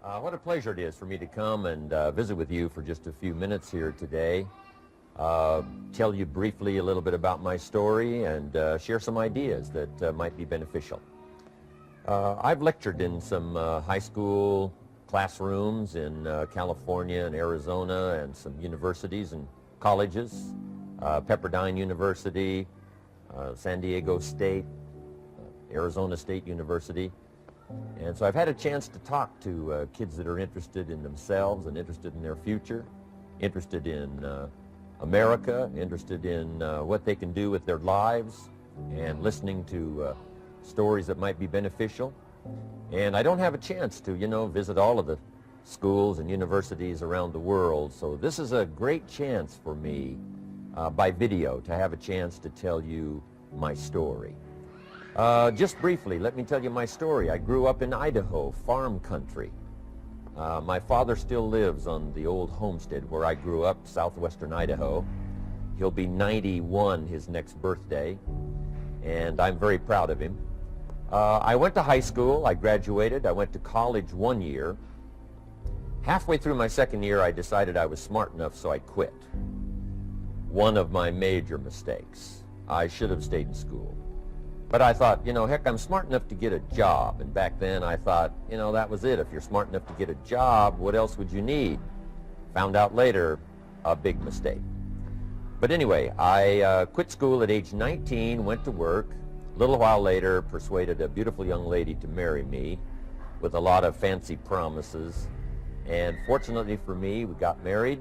What a pleasure it is for me to come and visit with you for just a few minutes here today. Tell you briefly a little bit about my story and share some ideas that might be beneficial. I've lectured in some high school classrooms in California and Arizona and some universities and colleges, Pepperdine University, San Diego State, Arizona State University. And so I've had a chance to talk to kids that are interested in themselves and interested in their future, interested in America, interested in what they can do with their lives, and listening to stories that might be beneficial. And I don't have a chance to, visit all of the schools and universities around the world, so this is a great chance for me by video to have a chance to tell you my story. Just briefly, let me tell you my story. I grew up in Idaho, farm country. My father still lives on the old homestead where I grew up, southwestern Idaho. He'll be 91 his next birthday, and I'm very proud of him. I went to high school. I graduated. I went to college 1 year. Halfway through my second year, I decided I was smart enough, so I quit. One of my major mistakes. I should have stayed in school. But I thought, heck, I'm smart enough to get a job. And back then I thought, that was it. If you're smart enough to get a job, what else would you need? Found out later, a big mistake. But anyway, I quit school at age 19, went to work. A little while later, persuaded a beautiful young lady to marry me with a lot of fancy promises. And fortunately for me, we got married.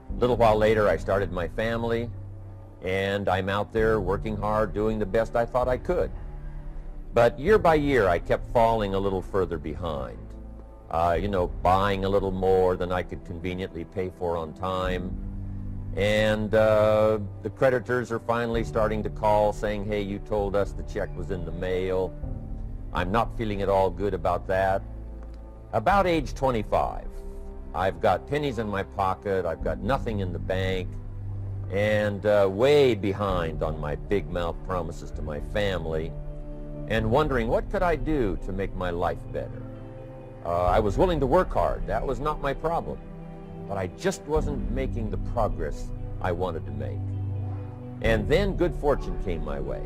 A little while later, I started my family. And I'm out there working hard, doing the best I thought I could. But year by year, I kept falling a little further behind. Buying a little more than I could conveniently pay for on time. And the creditors are finally starting to call saying, hey, you told us the check was in the mail. I'm not feeling at all good about that. About age 25, I've got pennies in my pocket, I've got nothing in the bank, and way behind on my big mouth promises to my family, and wondering what could I do to make my life better. I was willing to work hard. That was not my problem. But I just wasn't making the progress I wanted to make. And then good fortune came my way.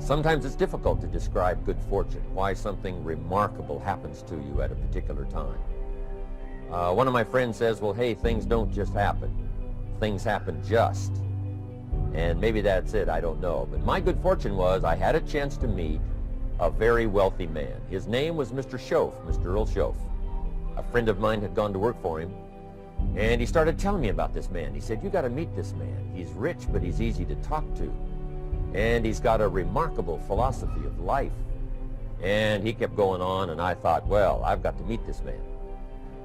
Sometimes it's difficult to describe good fortune, why something remarkable happens to you at a particular time. One of my friends says, well, hey, things don't just happen. Things happen just. And maybe that's it, I don't know. But my good fortune was I had a chance to meet a very wealthy man. His name was Mr. Schoaf, Mr. Earl Schoaf. A friend of mine had gone to work for him, and he started telling me about this man. He said, you got to meet this man. He's rich, but he's easy to talk to. And he's got a remarkable philosophy of life. And he kept going on, and I thought, well, I've got to meet this man.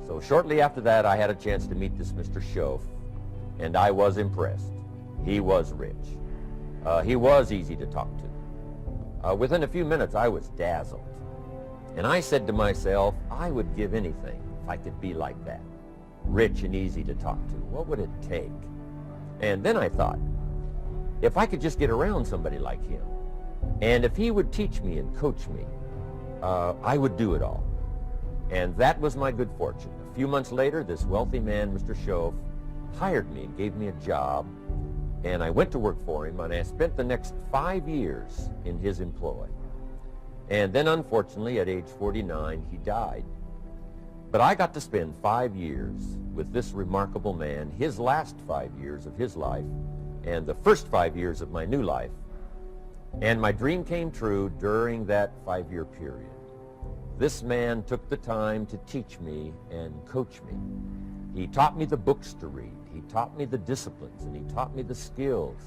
So shortly after that, I had a chance to meet this Mr. Schoaf. And I was impressed. He was rich. He was easy to talk to. Within a few minutes, I was dazzled. And I said to myself, I would give anything if I could be like that. Rich and easy to talk to. What would it take? And then I thought, if I could just get around somebody like him, and if he would teach me and coach me, I would do it all. And that was my good fortune. A few months later, this wealthy man, Mr. Schoaf, hired me and gave me a job, and I went to work for him, and I spent the next 5 years in his employ. And then, unfortunately, at age 49, he died. But I got to spend 5 years with this remarkable man, his last 5 years of his life, and the first 5 years of my new life. And my dream came true during that 5-year period. This man took the time to teach me and coach me. He taught me the books to read. He taught me the disciplines, and he taught me the skills.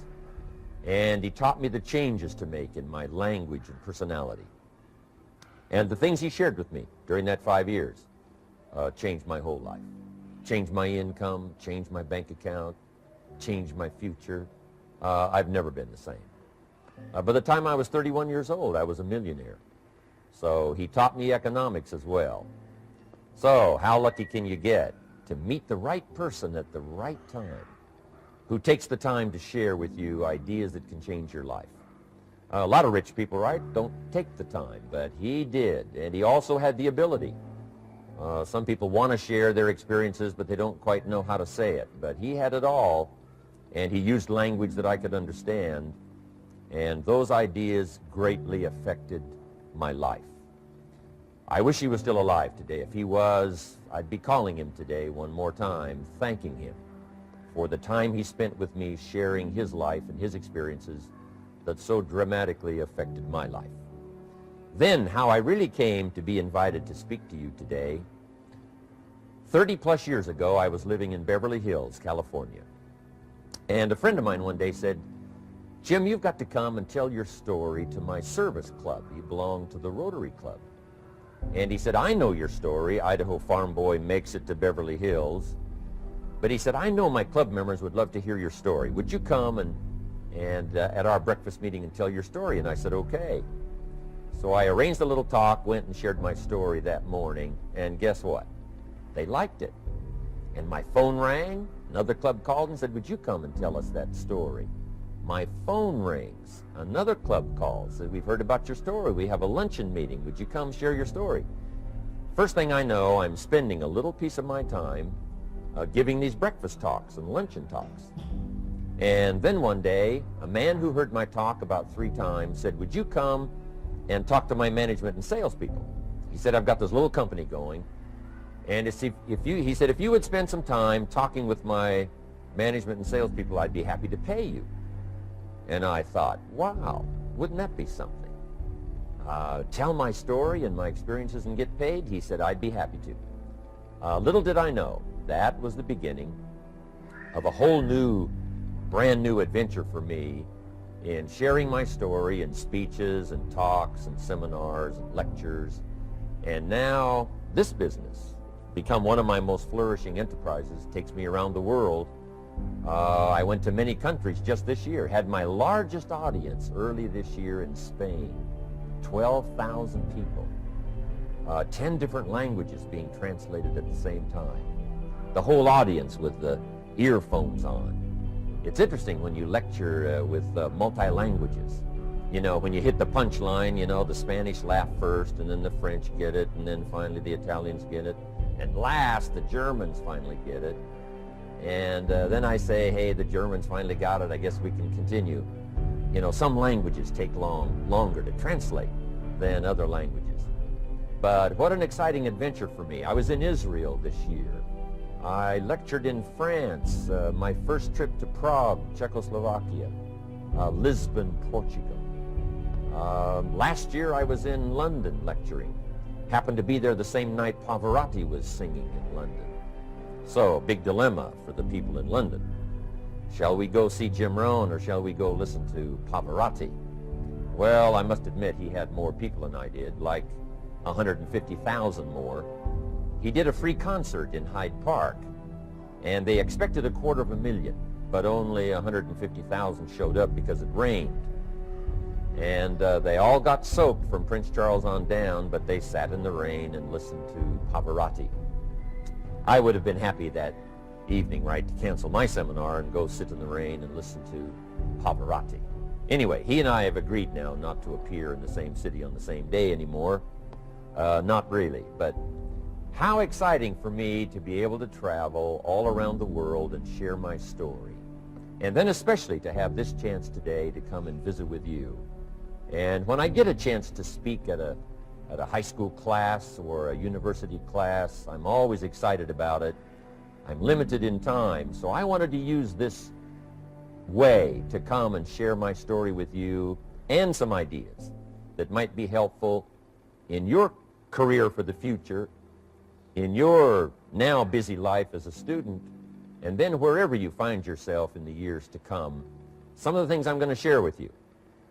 And he taught me the changes to make in my language and personality. And the things he shared with me during that 5 years changed my whole life. Changed my income, changed my bank account, changed my future. I've never been the same. By the time I was 31 years old, I was a millionaire. So he taught me economics as well. So how lucky can you get to meet the right person at the right time who takes the time to share with you ideas that can change your life? A lot of rich people, right, don't take the time, but he did, and he also had the ability. Some people want to share their experiences, but they don't quite know how to say it. But he had it all, and he used language that I could understand, and those ideas greatly affected my life. I wish he was still alive today. If he was, I'd be calling him today one more time, thanking him for the time he spent with me sharing his life and his experiences that so dramatically affected my life. Then, how I really came to be invited to speak to you today. 30-plus years ago, I was living in Beverly Hills, California. And a friend of mine one day said, "Jim, you've got to come and tell your story to my service club." He belonged to the Rotary Club. And he said, "I know your story. Idaho farm boy makes it to Beverly Hills." But he said, "I know my club members would love to hear your story. Would you come and at our breakfast meeting and tell your story?" And I said, "Okay." So I arranged a little talk, went and shared my story that morning, and guess what? They liked it. And my phone rang. Another club called and said, "Would you come and tell us that story?" My phone rings. Another club calls, said, "We've heard about your story. We have a luncheon meeting. Would you come share your story?" First thing I know, I'm spending a little piece of my time giving these breakfast talks and luncheon talks. And then one day, a man who heard my talk about 3 times said, "Would you come and talk to my management and salespeople?" He said, "I've got this little company going, and he said, if you would spend some time talking with my management and salespeople, I'd be happy to pay you." And I thought, wow, wouldn't that be something? Tell my story and my experiences and get paid? He said, "I'd be happy to." Little did I know, that was the beginning of a whole new, brand new adventure for me in sharing my story in speeches and talks and seminars and lectures. And now this business, become one of my most flourishing enterprises, takes me around the world. I went to many countries just this year, had my largest audience early this year in Spain, 12,000 people, 10 different languages being translated at the same time, the whole audience with the earphones on. It's interesting when you lecture with multi-languages. You know, when you hit the punchline, you know, the Spanish laugh first, and then the French get it, and then finally the Italians get it, and last the Germans finally get it. And then I say, "Hey, the Germans finally got it. I guess we can continue." You know, some languages take longer to translate than other languages. But what an exciting adventure for me. I was in Israel this year. I lectured in France, my first trip to Prague, Czechoslovakia, Lisbon, Portugal. Last year I was in London lecturing. Happened to be there the same night Pavarotti was singing in London. So, big dilemma for the people in London. Shall we go see Jim Rohn, or shall we go listen to Pavarotti? Well, I must admit he had more people than I did, like 150,000 more. He did a free concert in Hyde Park, and they expected 250,000, but only 150,000 showed up because it rained. And they all got soaked from Prince Charles on down, but they sat in the rain and listened to Pavarotti. I would have been happy that evening, right, to cancel my seminar and go sit in the rain and listen to Pavarotti. Anyway, he and I have agreed now not to appear in the same city on the same day anymore. Not really, but how exciting for me to be able to travel all around the world and share my story. And then especially to have this chance today to come and visit with you. And when I get a chance to speak at a high school class or a university class, I'm always excited about it. I'm limited in time, so I wanted to use this way to come and share my story with you and some ideas that might be helpful in your career for the future, in your now busy life as a student, and then wherever you find yourself in the years to come. Some of the things I'm going to share with you,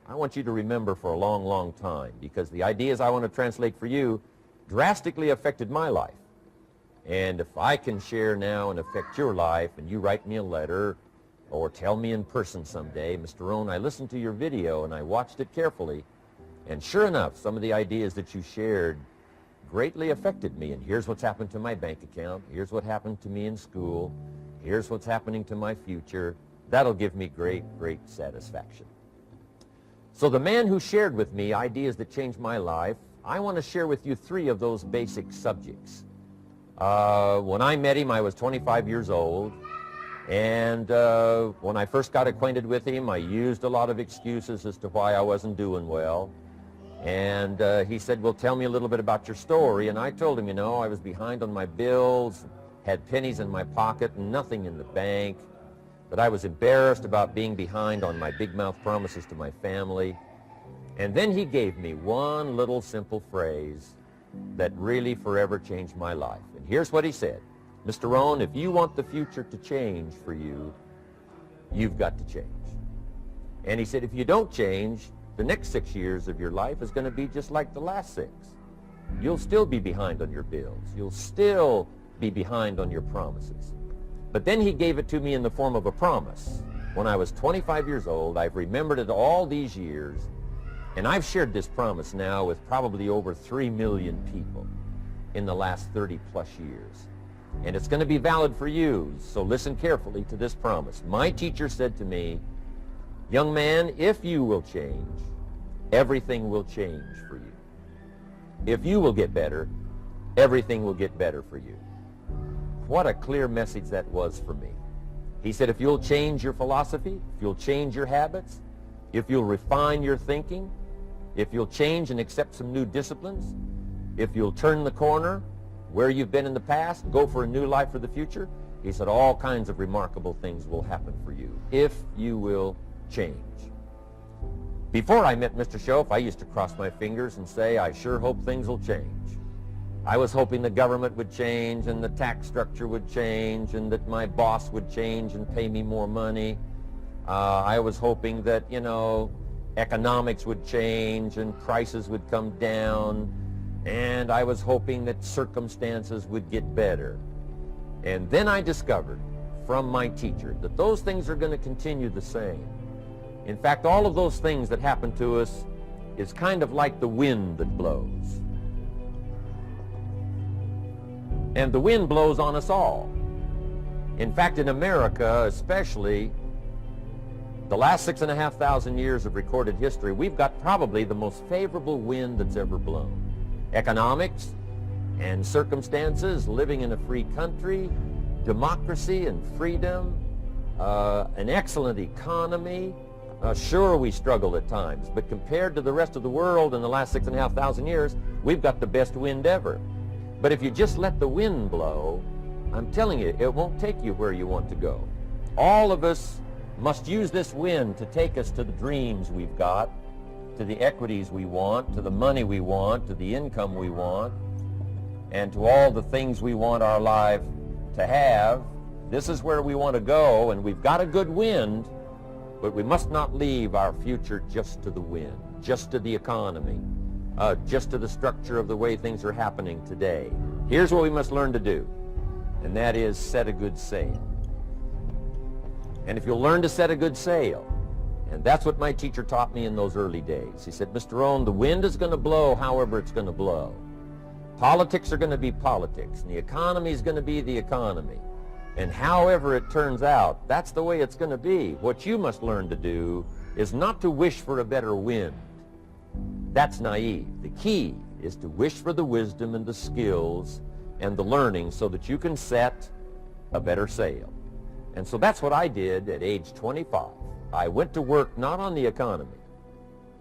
I want you to remember for a long, long time, because the ideas I want to translate for you drastically affected my life. And if I can share now and affect your life, and you write me a letter or tell me in person someday, "Mr. Rohn, I listened to your video and I watched it carefully, and sure enough, some of the ideas that you shared greatly affected me, and here's what's happened to my bank account, here's what happened to me in school, here's what's happening to my future," that'll give me great, great satisfaction. So the man who shared with me ideas that changed my life, I want to share with you 3 of those basic subjects. When I met him, I was 25 years old. And when I first got acquainted with him, I used a lot of excuses as to why I wasn't doing well. And he said, well, tell me a little bit about your story. And I told him, you know, I was behind on my bills, had pennies in my pocket, nothing in the bank, that I was embarrassed about being behind on my big mouth promises to my family. And then he gave me one little simple phrase that really forever changed my life. And here's what he said. Mr. Rohn, if you want the future to change for you, you've got to change. And he said, if you don't change, the next 6 years of your life is going to be just like the last 6. You'll still be behind on your bills. You'll still be behind on your promises. But then he gave it to me in the form of a promise. When I was 25 years old, I've remembered it all these years, and I've shared this promise now with probably over 3 million people in the last 30 plus years. And it's going to be valid for you, so listen carefully to this promise. My teacher said to me, young man, if you will change, everything will change for you. If you will get better, everything will get better for you. What a clear message that was for me. He said, if you'll change your philosophy, if you'll change your habits, if you'll refine your thinking, if you'll change and accept some new disciplines, if you'll turn the corner where you've been in the past, go for a new life for the future, he said all kinds of remarkable things will happen for you if you will change. Before I met Mr. Schoaf, I used to cross my fingers and say, I sure hope things will change. I was hoping the government would change and the tax structure would change and that my boss would change and pay me more money. I was hoping that, you know, economics would change and prices would come down, and I was hoping that circumstances would get better. And then I discovered from my teacher that those things are going to continue the same. In fact, all of those things that happen to us is kind of like the wind that blows. And the wind blows on us all. In fact, in America especially, the last 6,500 years of recorded history, we've got probably the most favorable wind that's ever blown. Economics and circumstances, living in a free country, democracy and freedom, an excellent economy. Sure, we struggle at times, but compared to the rest of the world in the last 6,500 years, we've got the best wind ever. But if you just let the wind blow, I'm telling you, it won't take you where you want to go. All of us must use this wind to take us to the dreams we've got, to the equities we want, to the money we want, to the income we want, and to all the things we want our life to have. This is where we want to go, and we've got a good wind, but we must not leave our future just to the wind, just to the economy, just to the structure of the way things are happening today. Here's what we must learn to do, and that is set a good sail. And if you'll learn to set a good sail, and that's what my teacher taught me in those early days. He said, Mr. Rohn, the wind is going to blow however it's going to blow. Politics are going to be politics, and the economy is going to be the economy. And however it turns out, that's the way it's going to be. What you must learn to do is not to wish for a better wind. That's naive. The key is to wish for the wisdom and the skills and the learning so that you can set a better sail. And so that's what I did at age 25. I went to work not on the economy.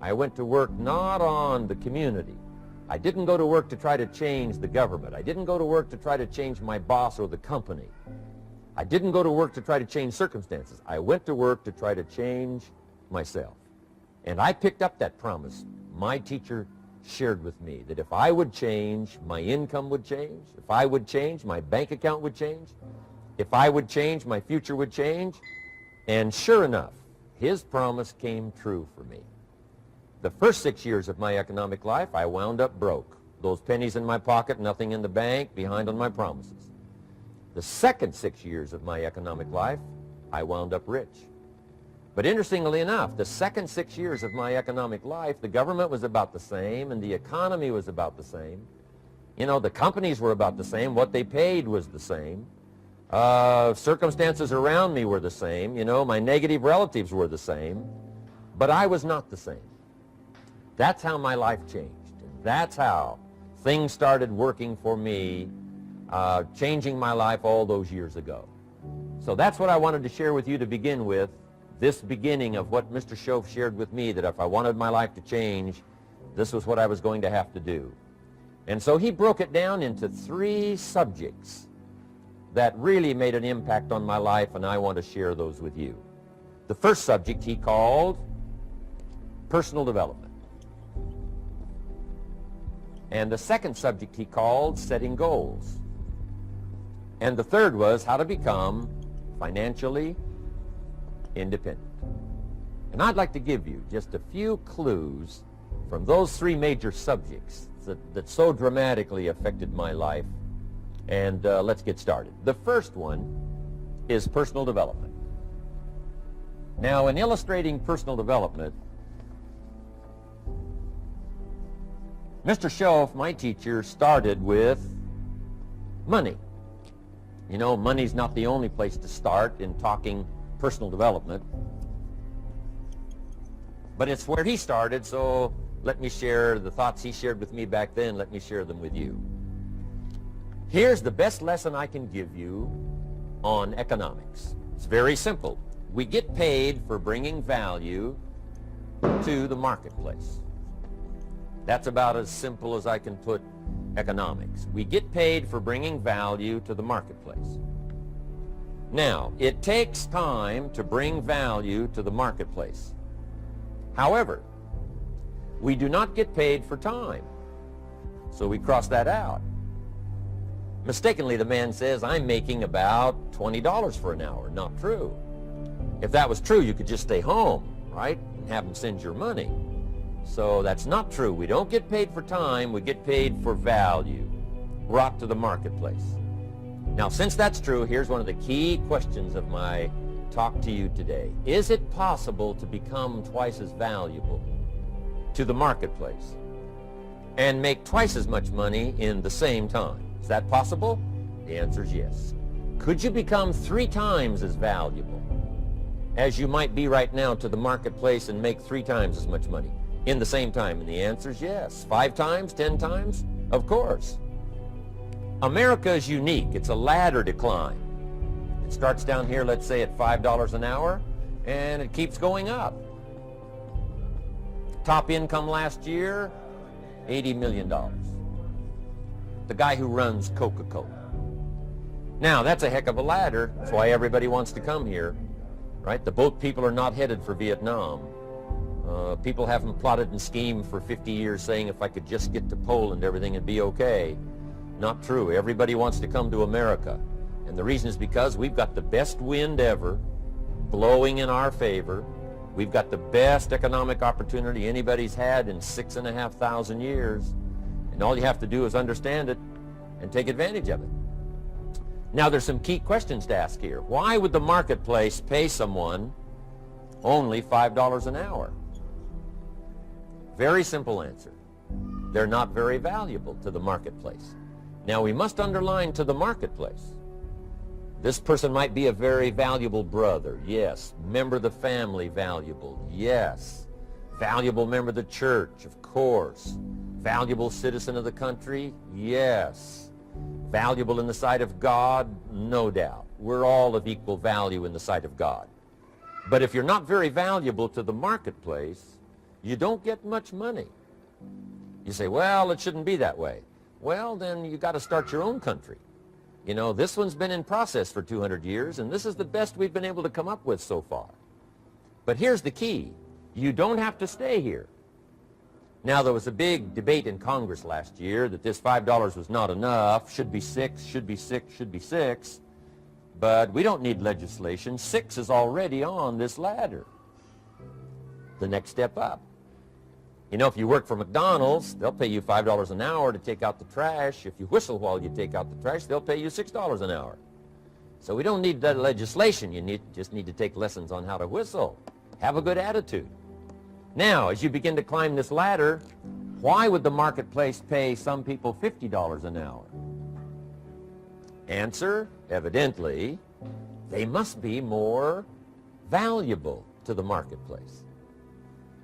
I went to work not on the community. I didn't go to work to try to change the government. I didn't go to work to try to change my boss or the company. I didn't go to work to try to change circumstances. I went to work to try to change myself. And I picked up that promise my teacher shared with me, that if I would change, my income would change. If I would change, my bank account would change. If I would change, my future would change. And sure enough, his promise came true for me. The first 6 years of my economic life, I wound up broke. Those pennies in my pocket, nothing in the bank, behind on my promises. The second 6 years of my economic life, I wound up rich. But interestingly enough, the second 6 years of my economic life, the government was about the same and the economy was about the same. You know, the companies were about the same. What they paid was the same. Circumstances around me were the same. You know, my negative relatives were the same. But I was not the same. That's how my life changed. That's how things started working for me changing my life all those years ago. So that's what I wanted to share with you to begin with, this beginning of what Mr. Shoaff shared with me, that if I wanted my life to change, this was what I was going to have to do. And so he broke it down into 3 subjects that really made an impact on my life, and I want to share those with you. The first subject he called personal development. And the second subject he called setting goals. And the third was how to become financially independent. And I'd like to give you just a few clues from those 3 major subjects that so dramatically affected my life. And let's get started. The first one is personal development. Now, in illustrating personal development, Mr. Shoaff, my teacher, started with money. You know, money's not the only place to start in talking personal development, but it's where he started, so let me share the thoughts he shared with me back then. Let me share them with you. Here's the best lesson I can give you on economics. It's very simple. We get paid for bringing value to the marketplace. That's about as simple as I can put economics. We get paid for bringing value to the marketplace. Now, it takes time to bring value to the marketplace. However, we do not get paid for time, so we cross that out. Mistakenly, the man says, I'm making about $20 for an hour. Not true. If that was true, you could just stay home, right, and have them send your money. So that's not true. We don't get paid for time. We get paid for value brought to the marketplace. Now, since that's true, here's one of the key questions of my talk to you today. Is it possible to become twice as valuable to the marketplace and make twice as much money in the same time? Is that possible? The answer is yes. Could you become 3 times as valuable as you might be right now to the marketplace and make 3 times as much money in the same time? And the answer is yes. 5 times, 10 times? Of course. America is unique. It's a ladder to climb. It starts down here, let's say, at $5 an hour, and it keeps going up. Top income last year, $80 million. The guy who runs Coca-Cola. Now, that's a heck of a ladder. That's why everybody wants to come here, right? The boat people are not headed for Vietnam. People haven't plotted and schemed for 50 years saying if I could just get to Poland, everything would be okay. Not true. Everybody wants to come to America. And the reason is because we've got the best wind ever blowing in our favor. We've got the best economic opportunity anybody's had in 6,500 years. And all you have to do is understand it and take advantage of it. Now, there's some key questions to ask here. Why would the marketplace pay someone only $5 an hour? Very simple answer. They're not very valuable to the marketplace. Now, we must underline to the marketplace. This person might be a very valuable brother, yes. Member of the family, valuable, yes. Valuable member of the church, of course. Valuable citizen of the country, yes. Valuable in the sight of God, no doubt. We're all of equal value in the sight of God. But if you're not very valuable to the marketplace, you don't get much money. You say, well, it shouldn't be that way. Well, then you got to start your own country. You know, this one's been in process for 200 years, and this is the best we've been able to come up with so far. But here's the key. You don't have to stay here. Now, there was a big debate in Congress last year that this $5 was not enough, should be 6, should be 6, should be 6. But we don't need legislation. 6 is already on this ladder. The next step up. You know, if you work for McDonald's, they'll pay you $5 an hour to take out the trash. If you whistle while you take out the trash, they'll pay you $6 an hour. So we don't need that legislation. You just need to take lessons on how to whistle. Have a good attitude. Now, as you begin to climb this ladder, why would the marketplace pay some people $50 an hour? Answer, evidently, they must be more valuable to the marketplace.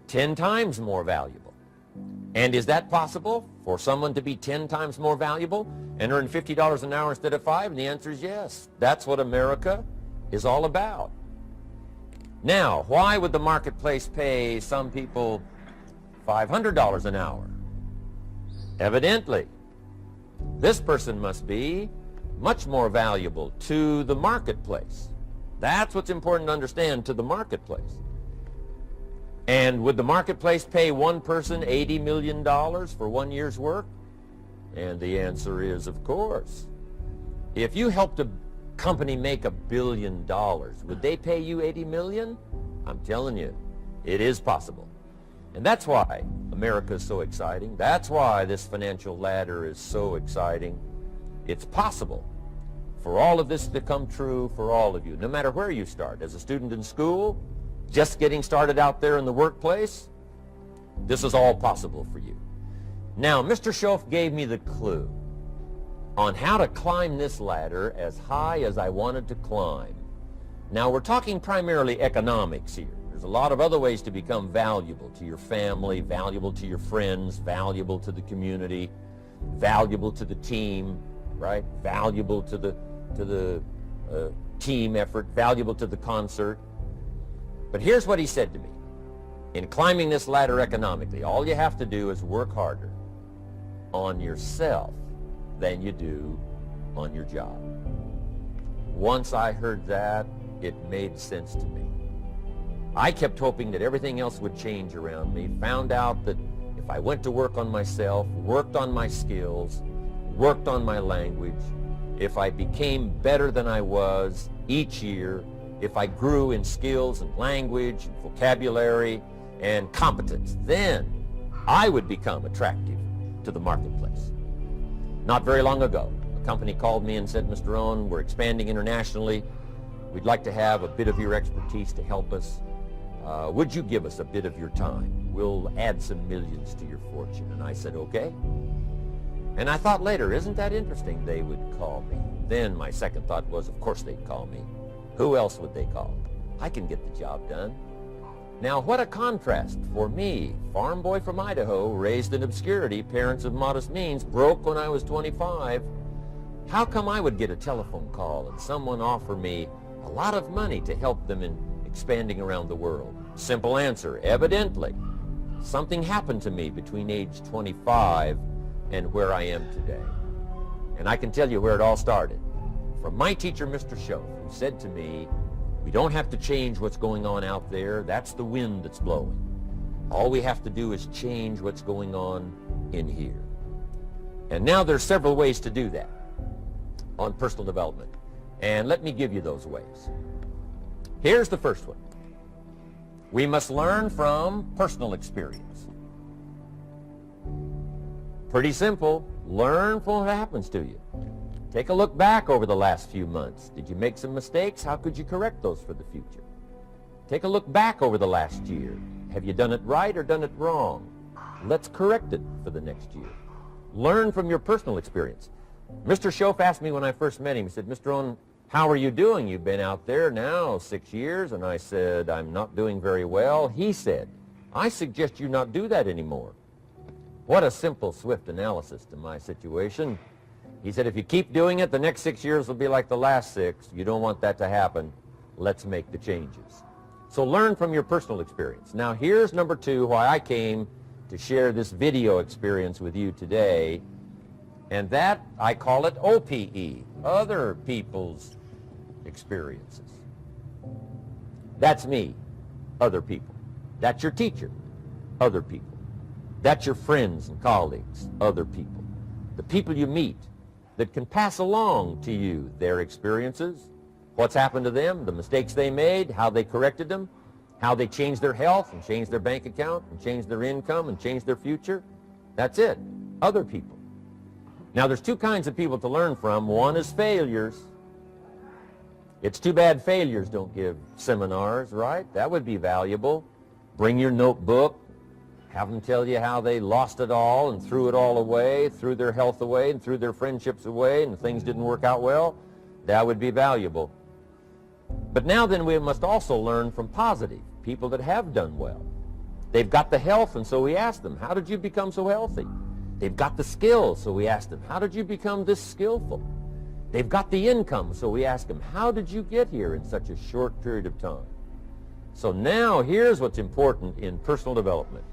10 times more valuable. And is that possible for someone to be 10 times more valuable and earn $50 an hour instead of 5? And the answer is yes. That's what America is all about. Now, why would the marketplace pay some people $500 an hour? Evidently, this person must be much more valuable to the marketplace. That's what's important to understand, to the marketplace. And would the marketplace pay one person $80 million for 1 year's work? And the answer is, of course. If you helped a company make $1 billion, would they pay you $80 million? I'm telling you, it is possible. And that's why America is so exciting. That's why this financial ladder is so exciting. It's possible for all of this to come true for all of you, no matter where you start. As a student in school, just getting started out there in the workplace, this is all possible for you. Now, Mr. Schoaf gave me the clue on how to climb this ladder as high as I wanted to climb. Now, we're talking primarily economics here. There's a lot of other ways to become valuable to your family, valuable to your friends, valuable to the community, valuable to the team, right? Valuable to the team effort, valuable to the concert. But here's what he said to me. In climbing this ladder economically, all you have to do is work harder on yourself than you do on your job. Once I heard that, it made sense to me. I kept hoping that everything else would change around me, found out that if I went to work on myself, worked on my skills, worked on my language, if I became better than I was each year, if I grew in skills and language and vocabulary and competence, then I would become attractive to the marketplace. Not very long ago, a company called me and said, Mr. Rohn, we're expanding internationally. We'd like to have a bit of your expertise to help us. Would you give us a bit of your time? We'll add some millions to your fortune. And I said, okay. And I thought later, isn't that interesting? They would call me. Then my second thought was, of course they'd call me. Who else would they call? I can get the job done. Now, what a contrast for me, farm boy from Idaho, raised in obscurity, parents of modest means, broke when I was 25. How come I would get a telephone call and someone offer me a lot of money to help them in expanding around the world? Simple answer, evidently. Something happened to me between age 25 and where I am today. And I can tell you where it all started. From my teacher, Mr. Schoaf, who said to me, we don't have to change what's going on out there. That's the wind that's blowing. All we have to do is change what's going on in here. And now there's several ways to do that on personal development. And let me give you those ways. Here's the first one. We must learn from personal experience. Pretty simple. Learn from what happens to you. Take a look back over the last few months. Did you make some mistakes? How could you correct those for the future? Take a look back over the last year. Have you done it right or done it wrong? Let's correct it for the next year. Learn from your personal experience. Mr. Schoaf asked me when I first met him, he said, Mr. Rohn, how are you doing? You've been out there now 6 years. And I said, I'm not doing very well. He said, I suggest you not do that anymore. What a simple, swift analysis to my situation. He said, if you keep doing it, the next 6 years will be like the last 6. You don't want that to happen. Let's make the changes. So learn from your personal experience. Now, here's number 2, why I came to share this video experience with you today. And that, I call it OPE, other people's experiences. That's me, other people. That's your teacher, other people. That's your friends and colleagues, other people. The people you meet that can pass along to you their experiences, what's happened to them, the mistakes they made, how they corrected them, how they changed their health and changed their bank account and changed their income and changed their future. That's it, other people. Now, there's 2 kinds of people to learn from. One is failures. It's too bad failures don't give seminars, right? That would be valuable. Bring your notebook. Have them tell you how they lost it all and threw it all away, threw their health away and threw their friendships away and things didn't work out well. That would be valuable. But now then we must also learn from positive people that have done well. They've got the health, and so we asked them, how did you become so healthy? They've got the skills, so we asked them, how did you become this skillful? They've got the income, so we asked them, how did you get here in such a short period of time? So now here's what's important in personal development.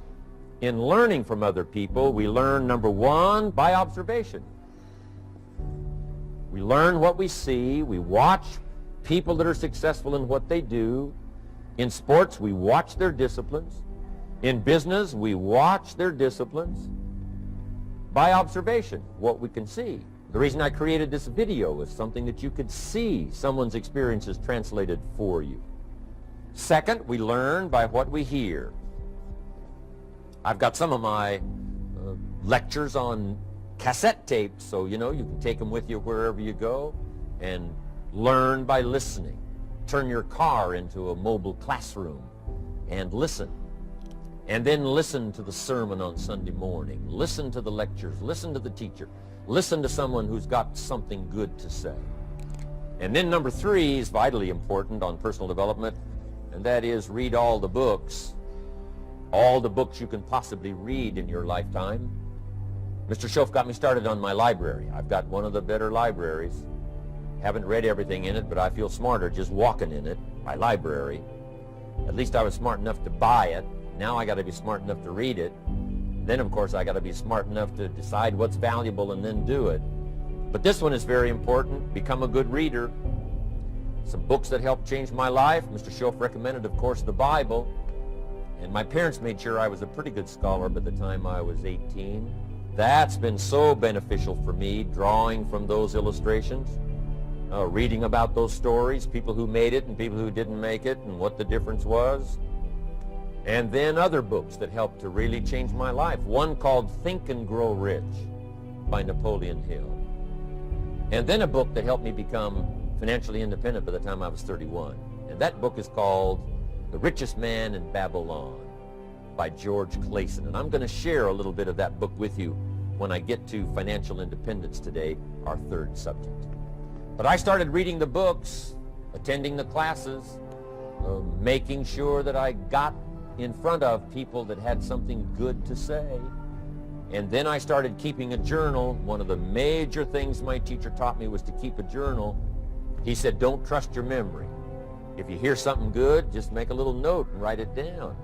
In learning from other people, we learn, number one, by observation. We learn what we see. We watch people that are successful in what they do. In sports, we watch their disciplines. In business, we watch their disciplines. By observation, what we can see. The reason I created this video is something that you could see someone's experiences translated for you. Second, we learn by what we hear. I've got some of my lectures on cassette tapes, so you can take them with you wherever you go and learn by listening. Turn your car into a mobile classroom and listen. And then listen to the sermon on Sunday morning. Listen to the lectures. Listen to the teacher. Listen to someone who's got something good to say. And then number three is vitally important on personal development, and that is read all the books you can possibly read in your lifetime. Mr. Schoaf got me started on my library. I've got one of the better libraries. Haven't read everything in it, but I feel smarter just walking in it, my library. At least I was smart enough to buy it. Now I got to be smart enough to read it. Then, of course, I got to be smart enough to decide what's valuable and then do it. But this one is very important. Become a good reader. Some books that helped change my life. Mr. Schoaf recommended, of course, the Bible. And my parents made sure I was a pretty good scholar by the time I was 18. That's been so beneficial for me, drawing from those illustrations, reading about those stories, people who made it and people who didn't make it, and what the difference was. And then other books that helped to really change my life. One called Think and Grow Rich by Napoleon Hill. And then a book that helped me become financially independent by the time I was 31. And that book is called The Richest Man in Babylon by George Clason. And I'm going to share a little bit of that book with you when I get to financial independence today, our third subject. But I started reading the books, attending the classes, making sure that I got in front of people that had something good to say. And then I started keeping a journal. One of the major things my teacher taught me was to keep a journal. He said, don't trust your memory. If you hear something good, just make a little note and write it down.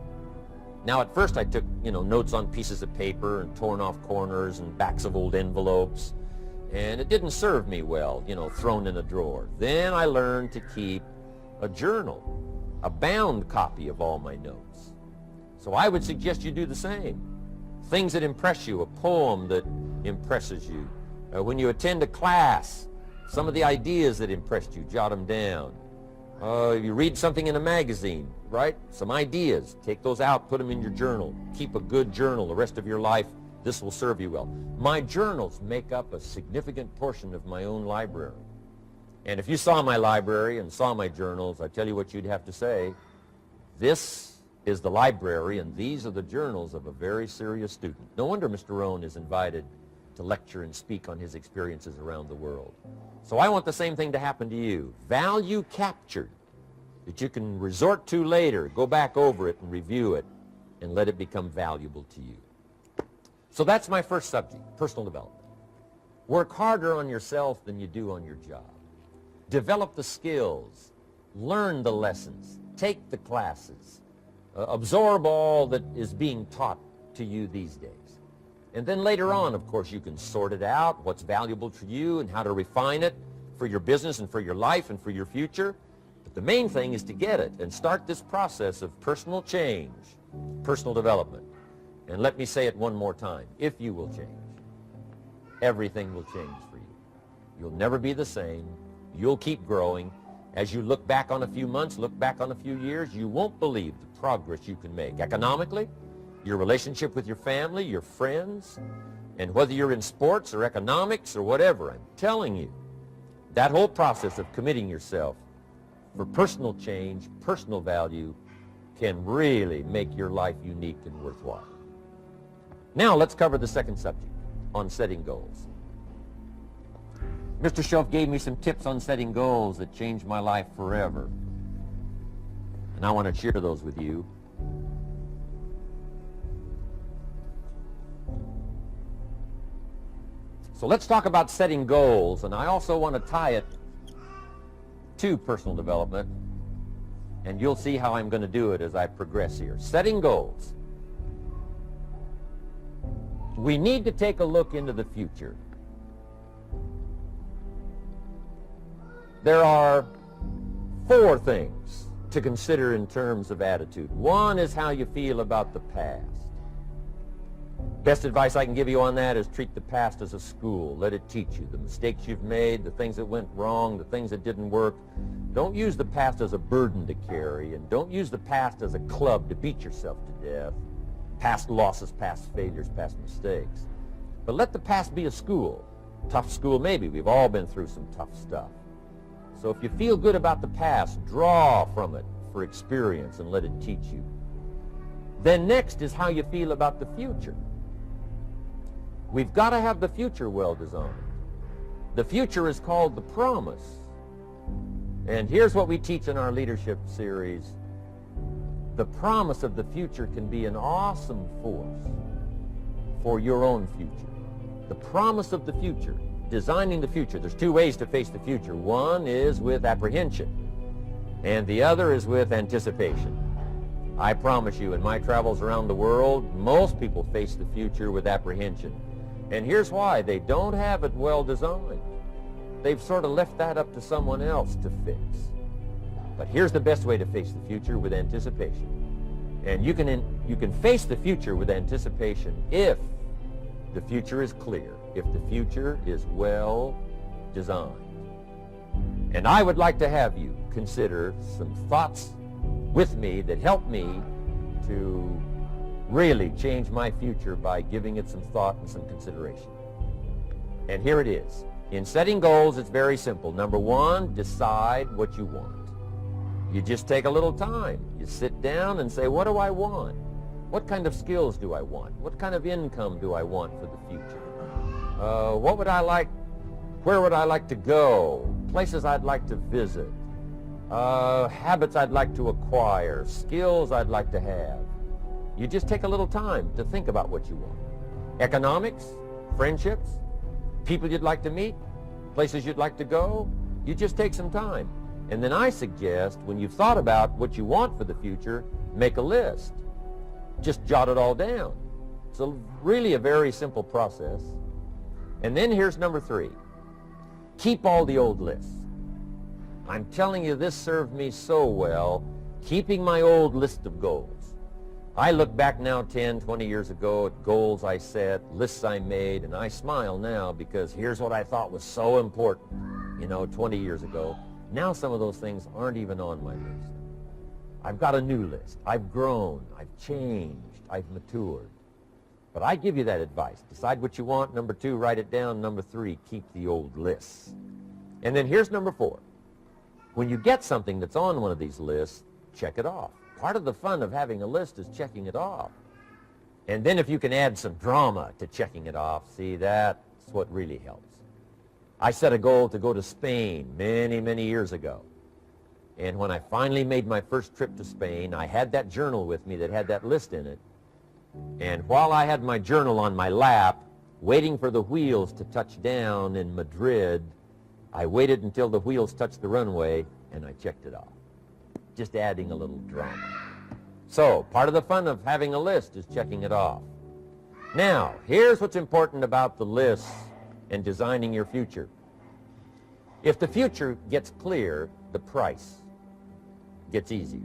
Now, at first I took, notes on pieces of paper and torn off corners and backs of old envelopes. And it didn't serve me well, thrown in a drawer. Then I learned to keep a journal, a bound copy of all my notes. So I would suggest you do the same. Things that impress you, a poem that impresses you. When you attend a class, some of the ideas that impressed you, jot them down. You read something in a magazine, right? Some ideas. Take those out, put them in your journal. Keep a good journal the rest of your life. This will serve you well. My journals make up a significant portion of my own library. And if you saw my library and saw my journals, I tell you what you'd have to say. This is the library, and these are the journals of a very serious student. No wonder Mr. Rohn is invited to lecture and speak on his experiences around the world. So I want the same thing to happen to you. Value captured that you can resort to later, go back over it and review it, and let it become valuable to you. So that's my first subject, personal development. Work harder on yourself than you do on your job. Develop the skills. Learn the lessons. Take the classes. Absorb all that is being taught to you these days. And then later on, of course, you can sort it out, what's valuable to you and how to refine it for your business and for your life and for your future. But the main thing is to get it and start this process of personal change, personal development. And let me say it one more time. If you will change, everything will change for you. You'll never be the same. You'll keep growing. As you look back on a few months, look back on a few years, you won't believe the progress you can make economically, your relationship with your family, your friends, and whether you're in sports or economics or whatever. I'm telling you, that whole process of committing yourself for personal change, personal value, can really make your life unique and worthwhile. Now let's cover the second subject, on setting goals. Mr. Schoaf gave me some tips on setting goals that changed my life forever. And I want to share those with you. So let's talk about setting goals, and I also want to tie it to personal development, and you'll see how I'm going to do it as I progress here. Setting goals. We need to take a look into the future. There are 4 things to consider in terms of attitude. One is how you feel about the past. Best advice I can give you on that is treat the past as a school. Let it teach you the mistakes you've made, the things that went wrong, the things that didn't work. Don't use the past as a burden to carry, and don't use the past as a club to beat yourself to death. Past losses, past failures, past mistakes. But let the past be a school. Tough school maybe. We've all been through some tough stuff. So if you feel good about the past, draw from it for experience and let it teach you. Then next is how you feel about the future. We've got to have the future well designed. The future is called the promise. And here's what we teach in our leadership series. The promise of the future can be an awesome force for your own future. The promise of the future, designing the future. There's 2 ways to face the future. One is with apprehension, and the other is with anticipation. I promise you, in my travels around the world, most people face the future with apprehension. And here's why. They don't have it well designed. They've sort of left that up to someone else to fix. But here's the best way to face the future, with anticipation. And you can face the future with anticipation if the future is clear, if the future is well designed. And I would like to have you consider some thoughts with me that help me to really change my future by giving it some thought and some consideration. And here it is. In setting goals, it's very simple. Number 1, decide what you want. You just take a little time. You sit down and say, what do I want? What kind of skills do I want? What kind of income do I want for the future? What would I like? Where would I like to go? Places I'd like to visit. Habits I'd like to acquire. Skills I'd like to have. You just take a little time to think about what you want. Economics, friendships, people you'd like to meet, places you'd like to go. You just take some time. And then I suggest, when you've thought about what you want for the future, make a list. Just jot it all down. It's really a very simple process. And then here's number 3. Keep all the old lists. I'm telling you, this served me so well, keeping my old list of goals. I look back now 10, 20 years ago at goals I set, lists I made, and I smile now because here's what I thought was so important, 20 years ago. Now some of those things aren't even on my list. I've got a new list. I've grown. I've changed. I've matured. But I give you that advice. Decide what you want. Number 2, write it down. Number 3, keep the old lists. And then here's number 4. When you get something that's on one of these lists, check it off. Part of the fun of having a list is checking it off. And then if you can add some drama to checking it off, see, that's what really helps. I set a goal to go to Spain many, many years ago. And when I finally made my first trip to Spain, I had that journal with me that had that list in it. And while I had my journal on my lap, waiting for the wheels to touch down in Madrid, I waited until the wheels touched the runway, and I checked it off. Just adding a little drama. So, part of the fun of having a list is checking it off. Now, here's what's important about the list and designing your future. If the future gets clear, the price gets easier.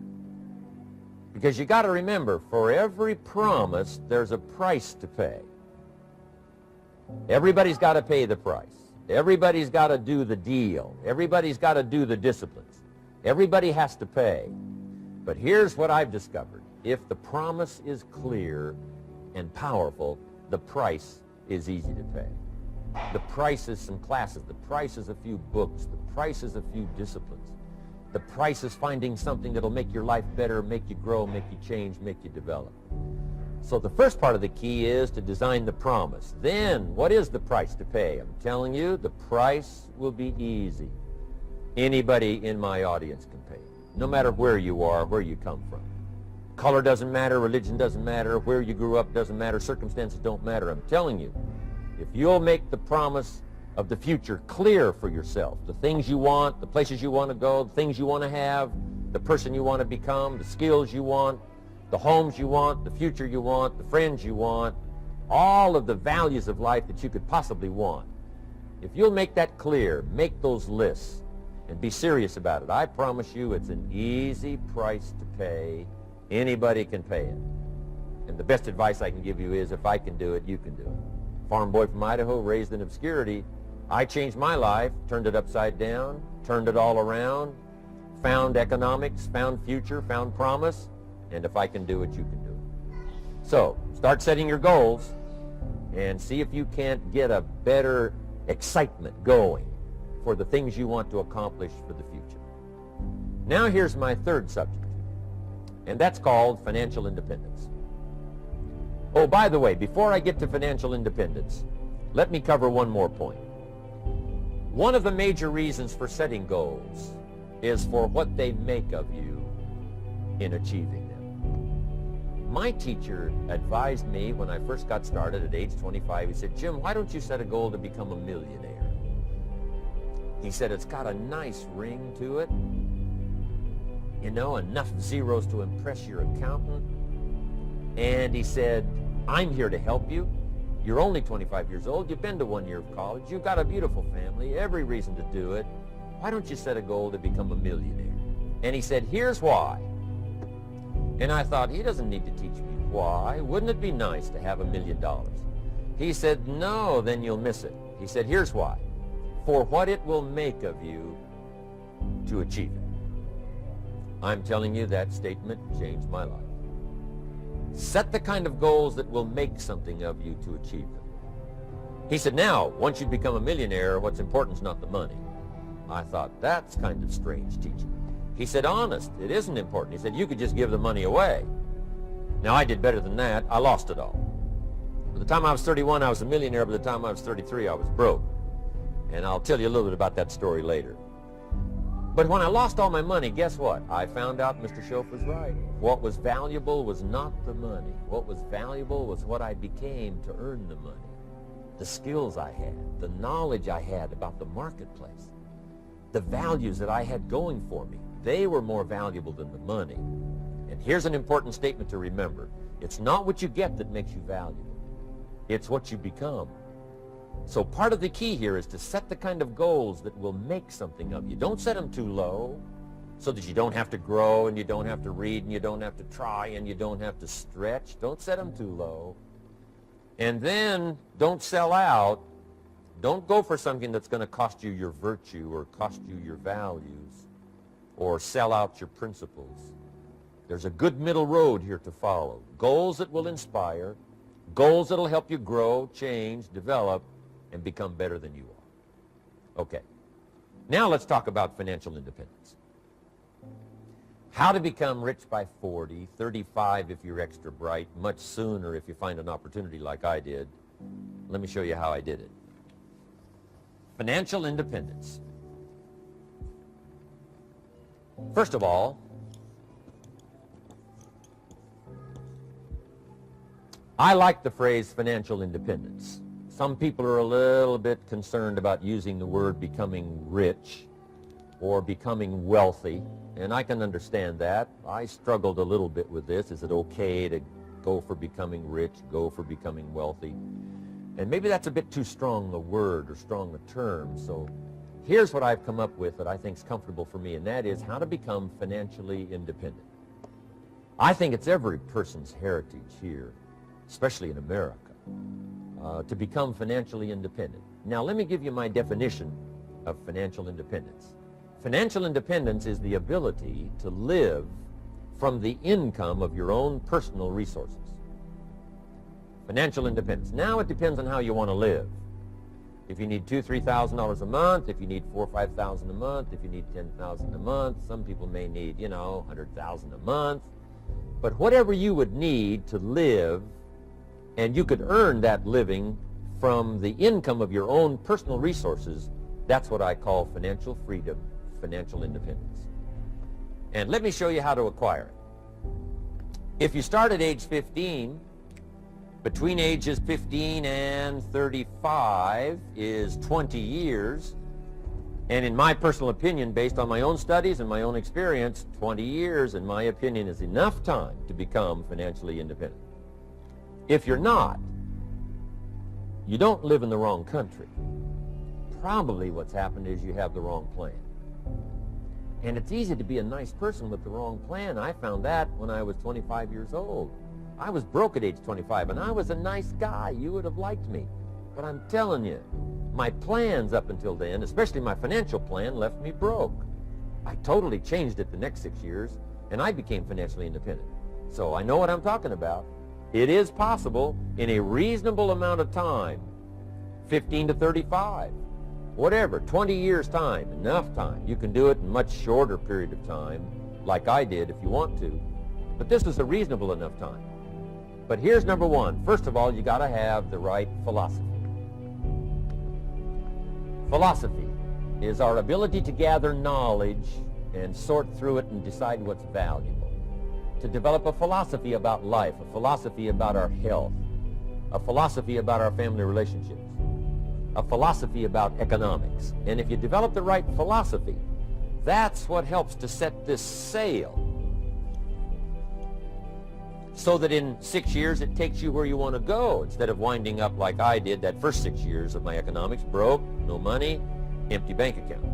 Because you got to remember, for every promise, there's a price to pay. Everybody's got to pay the price. Everybody's got to do the deal. Everybody's got to do the disciplines. Everybody has to pay. But here's what I've discovered. If the promise is clear and powerful, the price is easy to pay. The price is some classes. The price is a few books. The price is a few disciplines. The price is finding something that'll make your life better, make you grow, make you change, make you develop. So the first part of the key is to design the promise. Then, what is the price to pay? I'm telling you, the price will be easy. Anybody in my audience can pay, no matter where you are, where you come from. Color doesn't matter, religion doesn't matter, where you grew up doesn't matter, circumstances don't matter. I'm telling you, if you'll make the promise of the future clear for yourself, the things you want, the places you want to go, the things you want to have, the person you want to become, the skills you want, the homes you want, the future you want, the friends you want, all of the values of life that you could possibly want. If you'll make that clear, make those lists, and be serious about it, I promise you it's an easy price to pay. Anybody can pay it. And the best advice I can give you is, if I can do it, you can do it. Farm boy from Idaho, raised in obscurity, I changed my life, turned it upside down, turned it all around, found economics, found future, found promise, and if I can do it, you can do it. So, start setting your goals and see if you can't get a better excitement going for the things you want to accomplish for the future. Now here's my third subject, and that's called financial independence. Oh, by the way, before I get to financial independence, let me cover one more point. One of the major reasons for setting goals is for what they make of you in achieving them. My teacher advised me when I first got started at age 25, he said, "Jim, why don't you set a goal to become a millionaire?" He said, "It's got a nice ring to it, you know, enough zeros to impress your accountant." And he said, "I'm here to help you. You're only 25 years old. You've been to 1 year of college. You've got a beautiful family, every reason to do it. Why don't you set a goal to become a millionaire?" And he said, "Here's why." And I thought, he doesn't need to teach me why. Wouldn't it be nice to have $1 million? He said, "No, then you'll miss it." He said, "Here's why. For what it will make of you to achieve it." I'm telling you, that statement changed my life. Set the kind of goals that will make something of you to achieve them. He said, "Now, once you become a millionaire, what's important is not the money." I thought, that's kind of strange teaching. He said, "Honest, it isn't important." He said, "You could just give the money away." Now, I did better than that. I lost it all. By the time I was 31, I was a millionaire. By the time I was 33, I was broke. And I'll tell you a little bit about that story later. But when I lost all my money, guess what? I found out Mr. Schoaf was right. What was valuable was not the money. What was valuable was what I became to earn the money. The skills I had, the knowledge I had about the marketplace, the values that I had going for me. They were more valuable than the money. And here's an important statement to remember. It's not what you get that makes you valuable. It's what you become. So part of the key here is to set the kind of goals that will make something of you. Don't set them too low so that you don't have to grow and you don't have to read and you don't have to try and you don't have to stretch. Don't set them too low. And then don't sell out. Don't go for something that's going to cost you your virtue or cost you your values or sell out your principles. There's a good middle road here to follow. Goals that will inspire, goals that will help you grow, change, develop, and become better than you are. Okay. Now let's talk about financial independence. How to become rich by 40, 35 if you're extra bright, much sooner if you find an opportunity like I did. Let me show you how I did it. Financial independence. First of all, I like the phrase financial independence. Some people are a little bit concerned about using the word becoming rich or becoming wealthy, and I can understand that. I struggled a little bit with this. Is it okay to go for becoming rich, go for becoming wealthy? And maybe that's a bit too strong a word or strong a term, so here's what I've come up with that I think is comfortable for me, and that is how to become financially independent. I think it's every person's heritage here, especially in America, to become financially independent. Now, let me give you my definition of financial independence. Financial independence is the ability to live from the income of your own personal resources. Financial independence. Now, it depends on how you want to live. If you need $2,000, $3,000 a month, if you need $4,000 or $5,000 a month, if you need $10,000 a month, some people may need, $100,000 a month. But whatever you would need to live, and you could earn that living from the income of your own personal resources, that's what I call financial freedom, financial independence. And let me show you how to acquire it. If you start at age 15, Between ages 15 and 35 is 20 years. And in my personal opinion, based on my own studies and my own experience, 20 years, in my opinion, is enough time to become financially independent. If you're not, you don't live in the wrong country. Probably what's happened is you have the wrong plan. And it's easy to be a nice person with the wrong plan. I found that when I was 25 years old. I was broke at age 25, and I was a nice guy. You would have liked me. But I'm telling you, my plans up until then, especially my financial plan, left me broke. I totally changed it the next 6 years, and I became financially independent. So I know what I'm talking about. It is possible in a reasonable amount of time, 15 to 35, whatever, 20 years time, enough time. You can do it in a much shorter period of time, like I did if you want to. But this was a reasonable enough time. But here's number one. First of all, you got to have the right philosophy. Philosophy is our ability to gather knowledge and sort through it and decide what's valuable. To develop a philosophy about life, a philosophy about our health, a philosophy about our family relationships, a philosophy about economics. And if you develop the right philosophy, that's what helps to set this sail so that in 6 years it takes you where you want to go, instead of winding up like I did that first 6 years of my economics, broke, no money, empty bank account.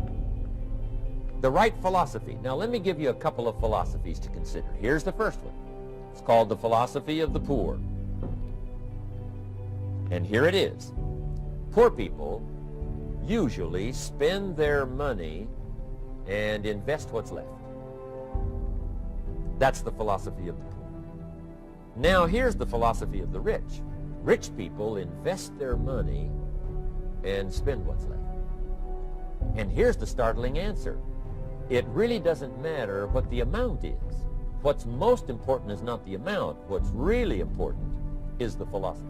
The right philosophy. Now let me give you a couple of philosophies to consider. Here's the first one. It's called the philosophy of the poor. And here it is. Poor people usually spend their money and invest what's left. That's the philosophy of the poor. Now here's the philosophy of the rich. Rich people invest their money and spend what's left. And here's the startling answer. It really doesn't matter what the amount is. What's most important is not the amount. What's really important is the philosophy.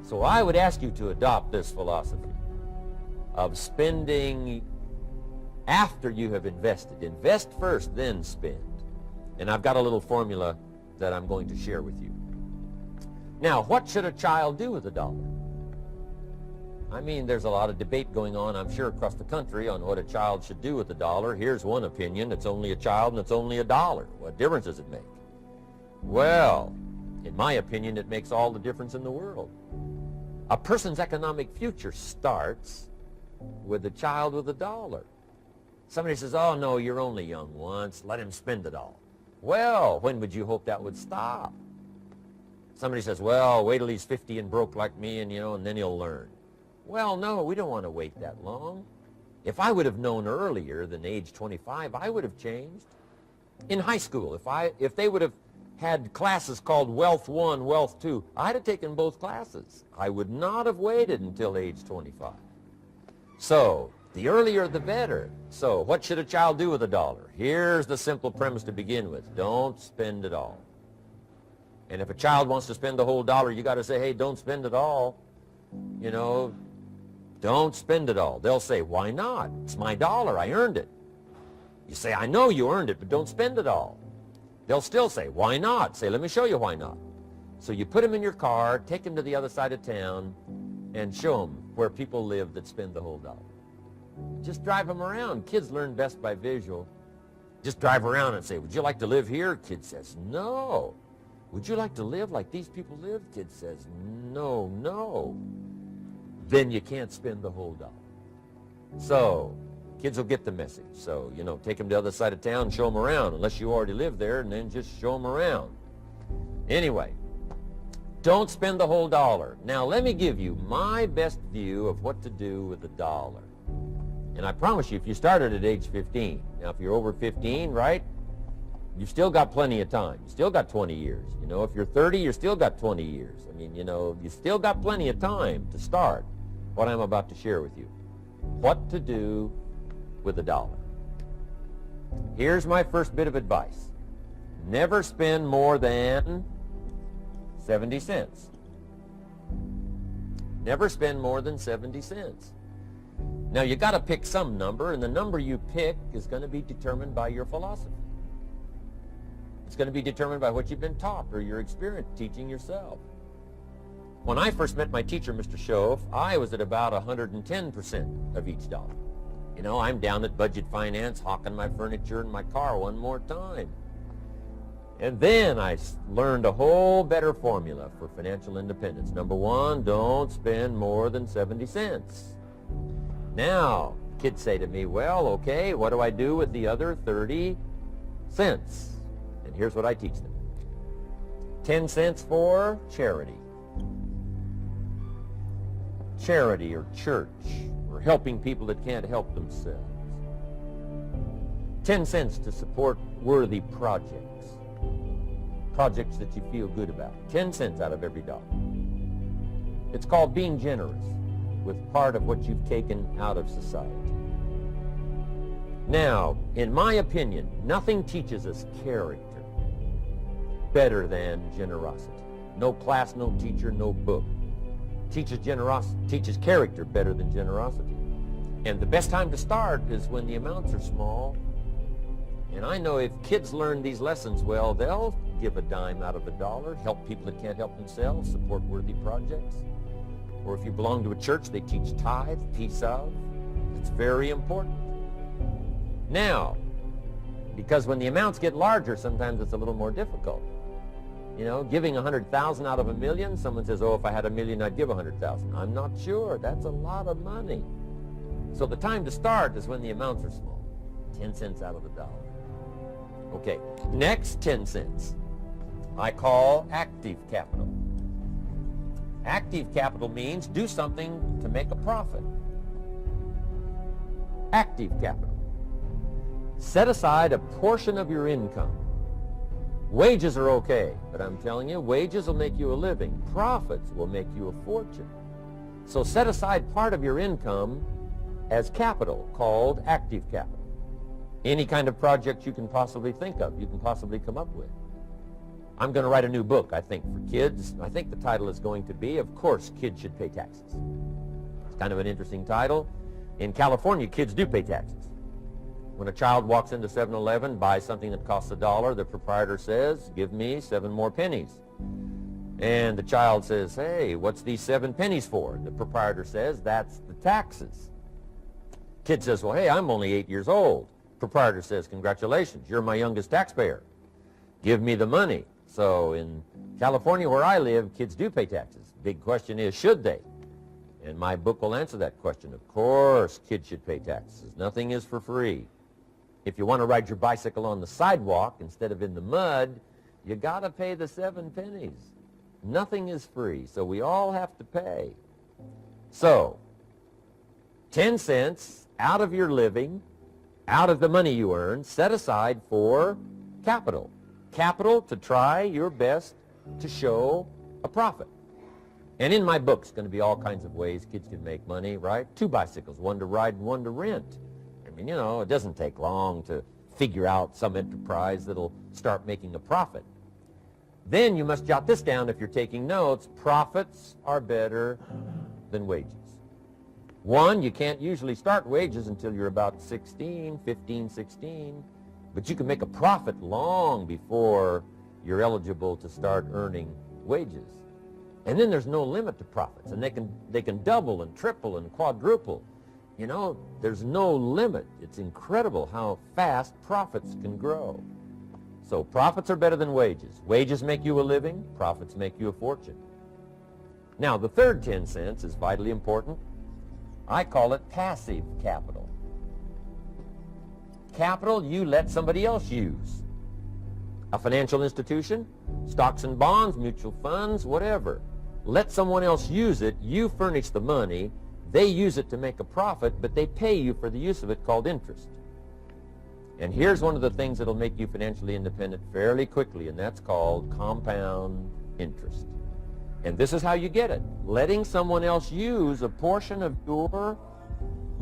So I would ask you to adopt this philosophy of spending after you have invested. Invest first, then spend. And I've got a little formula that I'm going to share with you. Now, what should a child do with a dollar? I mean, there's a lot of debate going on, I'm sure, across the country on what a child should do with a dollar. Here's one opinion. It's only a child and it's only a dollar. What difference does it make? Well, in my opinion, it makes all the difference in the world. A person's economic future starts with a child with a dollar. Somebody says, oh, no, you're only young once. Let him spend it all. Well, when would you hope that would stop? Somebody says, well, wait till he's 50 and broke like me, and then he'll learn. Well, no, we don't want to wait that long. If I would have known earlier than age 25, I would have changed. In high school, if they would have had classes called Wealth 1, Wealth 2, I'd have taken both classes. I would not have waited until age 25. So, the earlier the better. So, what should a child do with a dollar? Here's the simple premise to begin with. Don't spend it all. And if a child wants to spend the whole dollar, you got to say, hey, don't spend it all. Don't spend it all. They'll say, why not? It's my dollar. I earned it. You say, I know you earned it, but don't spend it all. They'll still say, why not? Say, let me show you why not. So you put them in your car, take them to the other side of town, and show them where people live that spend the whole dollar. Just drive them around. Kids learn best by visual. Just drive around and say, would you like to live here? Kid says, no. Would you like to live like these people live? Kid says, no, no. Then you can't spend the whole dollar. So, kids will get the message. So, take them to the other side of town and show them around, unless you already live there, and then just show them around. Anyway, don't spend the whole dollar. Now, let me give you my best view of what to do with the dollar. And I promise you, if you started at age 15, now if you're over 15, right, you've still got plenty of time. You still got 20 years. If you're 30, you've still got 20 years. I mean, you still got plenty of time to start what I'm about to share with you. What to do with a dollar. Here's my first bit of advice. Never spend more than 70 cents. Never spend more than 70 cents. Now, you got to pick some number, and the number you pick is going to be determined by your philosophy. It's going to be determined by what you've been taught or your experience teaching yourself. When I first met my teacher, Mr. Shove, I was at about 110% of each dollar. You know, I'm down at budget finance, hawking my furniture and my car one more time. And then I learned a whole better formula for financial independence. Number one, don't spend more than 70 cents. Now, kids say to me, well, okay, what do I do with the other 30 cents? And here's what I teach them. 10 cents for charity. Charity or church or helping people that can't help themselves. 10 cents to support worthy projects. Projects that you feel good about. 10 cents out of every dollar. It's called being generous with part of what you've taken out of society. Now, in my opinion, nothing teaches us character better than generosity. No class, no teacher, no book teaches character better than generosity. And the best time to start is when the amounts are small. And I know if kids learn these lessons well, they'll give a dime out of a dollar, help people that can't help themselves, support worthy projects. Or if you belong to a church, they teach tithe, piece of. It's very important. Now, because when the amounts get larger, sometimes it's a little more difficult. You know, giving 100,000 out of a million, someone says, oh, if I had a million, I'd give 100,000. I'm not sure. That's a lot of money. So the time to start is when the amounts are small. 10 cents out of the dollar. Okay, next 10 cents I call active capital. Active capital means do something to make a profit. Active capital. Set aside a portion of your income. Wages are okay, but I'm telling you, wages will make you a living. Profits will make you a fortune. So set aside part of your income as capital, called active capital. Any kind of project you can possibly think of, you can possibly come up with. I'm going to write a new book, I think, for kids. I think the title is going to be, Of Course, Kids Should Pay Taxes. It's kind of an interesting title. In California, kids do pay taxes. When a child walks into 7-Eleven, buys something that costs $1, the proprietor says, give me 7 more pennies. And the child says, hey, what's these 7 pennies for? The proprietor says, that's the taxes. Kid says, well, hey, I'm only 8 years old. Proprietor says, congratulations, you're my youngest taxpayer. Give me the money. So in California, where I live, kids do pay taxes. Big question is, should they? And my book will answer that question. Of course, kids should pay taxes. Nothing is for free. If you want to ride your bicycle on the sidewalk instead of in the mud, you got to pay the 7 pennies. Nothing is free, so we all have to pay. So, 10 cents out of your living, out of the money you earn, set aside for capital. Capital to try your best to show a profit. And in my book, it's going to be all kinds of ways kids can make money, right? 2 bicycles, one to ride and one to rent. I mean, you know, it doesn't take long to figure out some enterprise that'll start making a profit. Then you must jot this down if you're taking notes. Profits are better than wages. 1, you can't usually start wages until you're about 16, 15, 16. But you can make a profit long before you're eligible to start earning wages. And then there's no limit to profits. And they can double and triple and quadruple. You know, there's no limit. It's incredible how fast profits can grow. So profits are better than wages. Wages make you a living. Profits make you a fortune. Now, the third 10 cents is vitally important. I call it passive capital. Capital you let somebody else use. A financial institution, stocks and bonds, mutual funds, whatever. Let someone else use it. You furnish the money. They use it to make a profit, but they pay you for the use of it, called interest. And here's one of the things that'll make you financially independent fairly quickly, and that's called compound interest. And this is how you get it. Letting someone else use a portion of your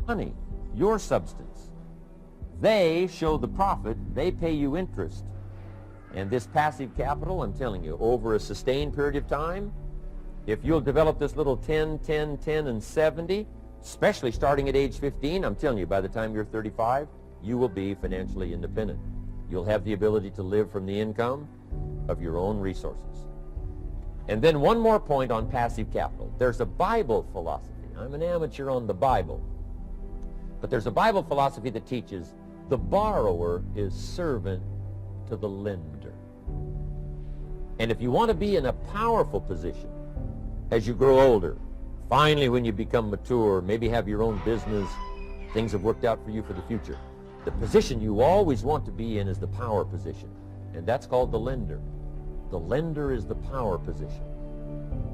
money, your substance. They show the profit. They pay you interest. And this passive capital, I'm telling you, over a sustained period of time, if you'll develop this little 10, 10, 10, and 70, especially starting at age 15, I'm telling you, by the time you're 35, you will be financially independent. You'll have the ability to live from the income of your own resources. And then one more point on passive capital. There's a Bible philosophy. I'm an amateur on the Bible. But there's a Bible philosophy that teaches the borrower is servant to the lender. And if you want to be in a powerful position as you grow older, finally when you become mature, maybe have your own business, things have worked out for you for the future, the position you always want to be in is the power position. And that's called the lender. The lender is the power position.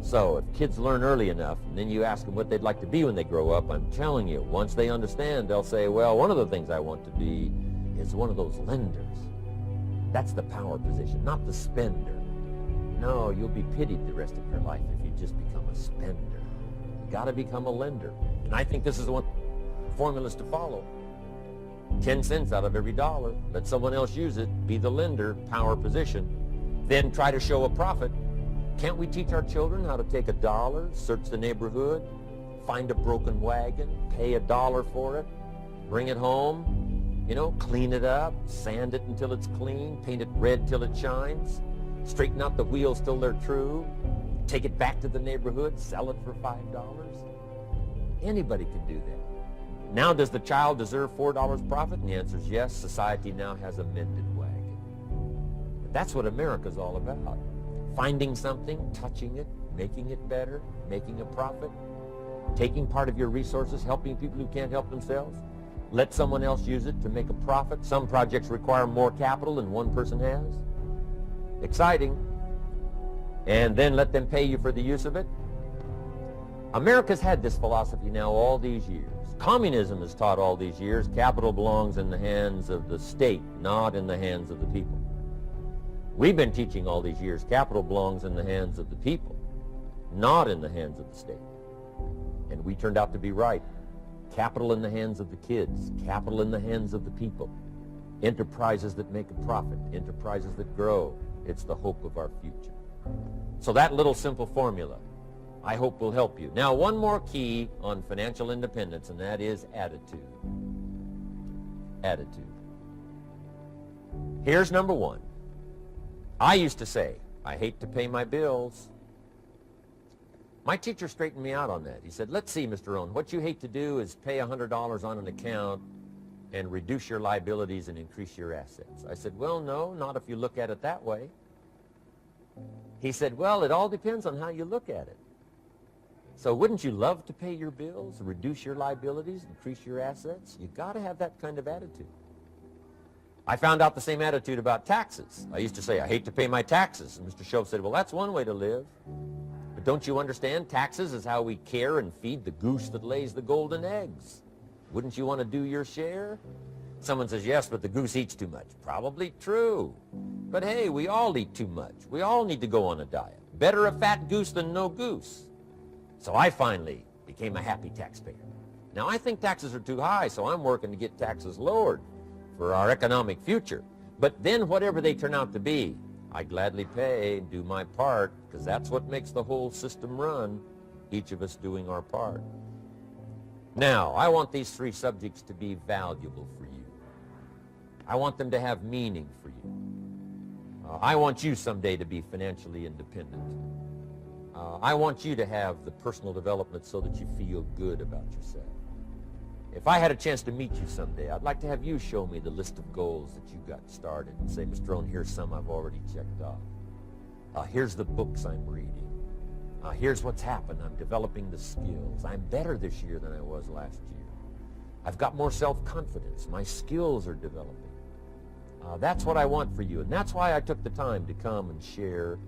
So if kids learn early enough, and then you ask them what they'd like to be when they grow up, I'm telling you, once they understand, they'll say, well, one of the things I want to be is one of those lenders. That's the power position, not the spender. No, you'll be pitied the rest of your life if you just become a spender. You got to become a lender. And I think this is the one formulas to follow. 10 cents out of every dollar. Let someone else use it. Be the lender, power position. Then try to show a profit. Can't we teach our children how to take $1, search the neighborhood, find a broken wagon, pay $1 for it, bring it home, clean it up, sand it until it's clean, paint it red till it shines, straighten out the wheels till they're true, take it back to the neighborhood, sell it for $5? Anybody can do that. Now, does the child deserve $4 profit? And the answer is yes. Society now has a mended wagon. That's what America's all about. Finding something, touching it, making it better, making a profit, taking part of your resources, helping people who can't help themselves. Let someone else use it to make a profit. Some projects require more capital than one person has. Exciting. And then let them pay you for the use of it. America's had this philosophy now all these years. Communism has taught all these years capital belongs in the hands of the state, not in the hands of the people. We've been teaching all these years capital belongs in the hands of the people, not in the hands of the state. And we turned out to be right. Capital in the hands of the kids, capital in the hands of the people. Enterprises that make a profit, enterprises that grow. It's the hope of our future. So that little simple formula, I hope, will help you. Now, one more key on financial independence, and that is attitude. Attitude. Here's number one. I used to say, I hate to pay my bills. My teacher straightened me out on that. He said, let's see, Mr. Rohn, what you hate to do is pay $100 on an account and reduce your liabilities and increase your assets. I said, well, no, not if you look at it that way. He said, well, it all depends on how you look at it. So wouldn't you love to pay your bills, reduce your liabilities, increase your assets? You've got to have that kind of attitude. I found out the same attitude about taxes. I used to say, I hate to pay my taxes. And Mr. Shove said, well, that's one way to live. But don't you understand? Taxes is how we care and feed the goose that lays the golden eggs. Wouldn't you want to do your share? Someone says, yes, but the goose eats too much. Probably true. But hey, we all eat too much. We all need to go on a diet. Better a fat goose than no goose. So I finally became a happy taxpayer. Now, I think taxes are too high, so I'm working to get taxes lowered for our economic future. But then whatever they turn out to be, I gladly pay and do my part, because that's what makes the whole system run, each of us doing our part. Now, I want these three subjects to be valuable for you. I want them to have meaning for you. I want you someday to be financially independent. I want you to have the personal development so that you feel good about yourself. If I had a chance to meet you someday, I'd like to have you show me the list of goals that you got started and say, Mr. Rohn, here's some I've already checked off. Here's the books I'm reading. Here's what's happened. I'm developing the skills. I'm better this year than I was last year. I've got more self-confidence. My skills are developing. That's what I want for you, and that's why I took the time to come and share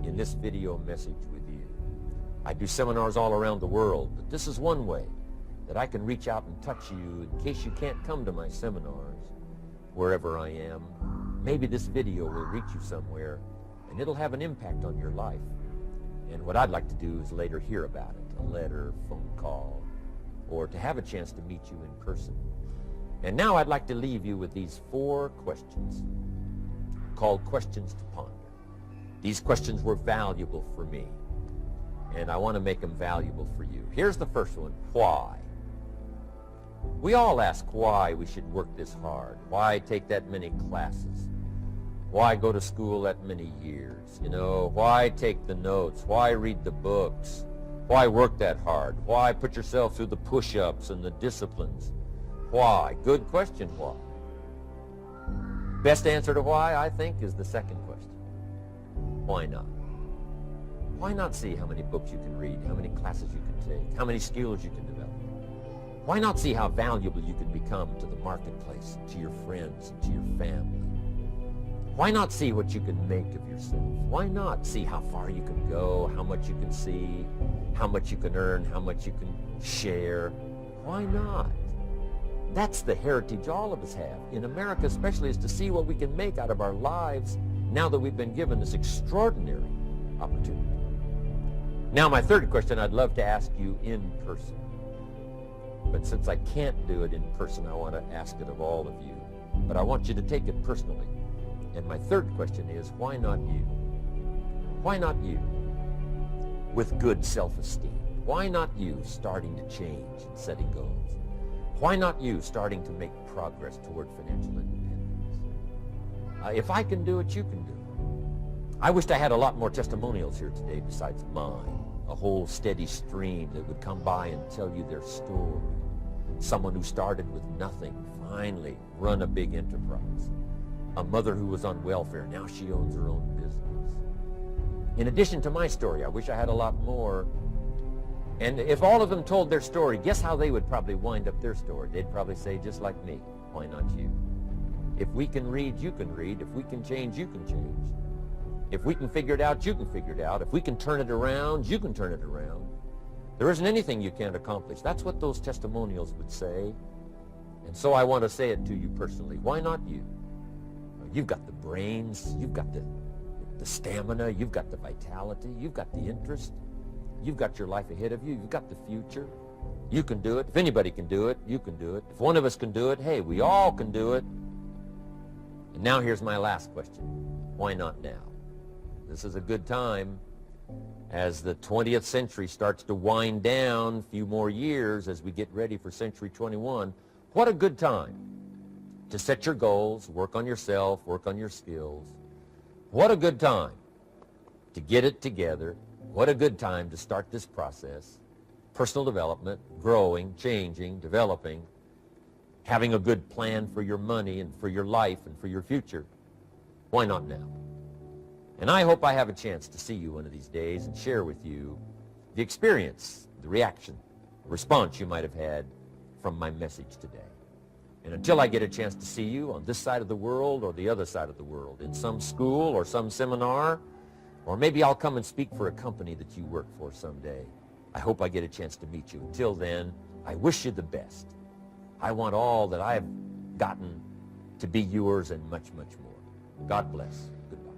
in this video message with you. I do seminars all around the world, but this is one way that I can reach out and touch you in case you can't come to my seminars wherever I am. Maybe this video will reach you somewhere, and it'll have an impact on your life. And what I'd like to do is later hear about it, a letter, phone call, or to have a chance to meet you in person. And now I'd like to leave you with these 4 questions called questions to ponder. These questions were valuable for me, and I want to make them valuable for you. Here's the first one, why? We all ask why we should work this hard, why take that many classes, Why go to school that many years? You know, why take the notes? Why read the books? Why work that hard? Why put yourself through the push-ups and the disciplines? Why? Good question, why? Best answer to why, I think, is the second question. Why not? Why not see how many books you can read, how many classes you can take, how many skills you can develop? Why not see how valuable you can become to the marketplace, to your friends, and to your family? Why not see what you can make of yourself? Why not see how far you can go, how much you can see, how much you can earn, how much you can share? Why not? That's the heritage all of us have, in America especially, is to see what we can make out of our lives now that we've been given this extraordinary opportunity. Now, my third question I'd love to ask you in person. But since I can't do it in person, I want to ask it of all of you. But I want you to take it personally. And my third question is, why not you? Why not you? With good self-esteem. Why not you starting to change and setting goals? Why not you starting to make progress toward financial independence? If I can do it, you can do it. I wished I had a lot more testimonials here today besides mine. A whole steady stream that would come by and tell you their story. Someone who started with nothing, finally run a big enterprise. A mother who was on welfare, now she owns her own business. In addition to my story, I wish I had a lot more. And if all of them told their story, guess how they would probably wind up their story? They'd probably say, just like me, why not you? If we can read, you can read. If we can change, you can change. If we can figure it out, you can figure it out. If we can turn it around, you can turn it around. There isn't anything you can't accomplish. That's what those testimonials would say. And so I want to say it to you personally. Why not you? You've got the brains. You've got the stamina. You've got the vitality. You've got the interest. You've got your life ahead of you. You've got the future. You can do it. If anybody can do it, you can do it. If one of us can do it, hey, we all can do it. And now here's my last question. Why not now? This is a good time as the 20th century starts to wind down, a few more years as we get ready for century 21. What a good time to set your goals, work on yourself, work on your skills. What a good time to get it together. What a good time to start this process. Personal development, growing, changing, developing, having a good plan for your money and for your life and for your future. Why not now? And I hope I have a chance to see you one of these days and share with you the experience, the reaction, the response you might have had from my message today. And until I get a chance to see you on this side of the world or the other side of the world, in some school or some seminar, or maybe I'll come and speak for a company that you work for someday, I hope I get a chance to meet you. Until then, I wish you the best. I want all that I've gotten to be yours and much, much more. God bless. Goodbye.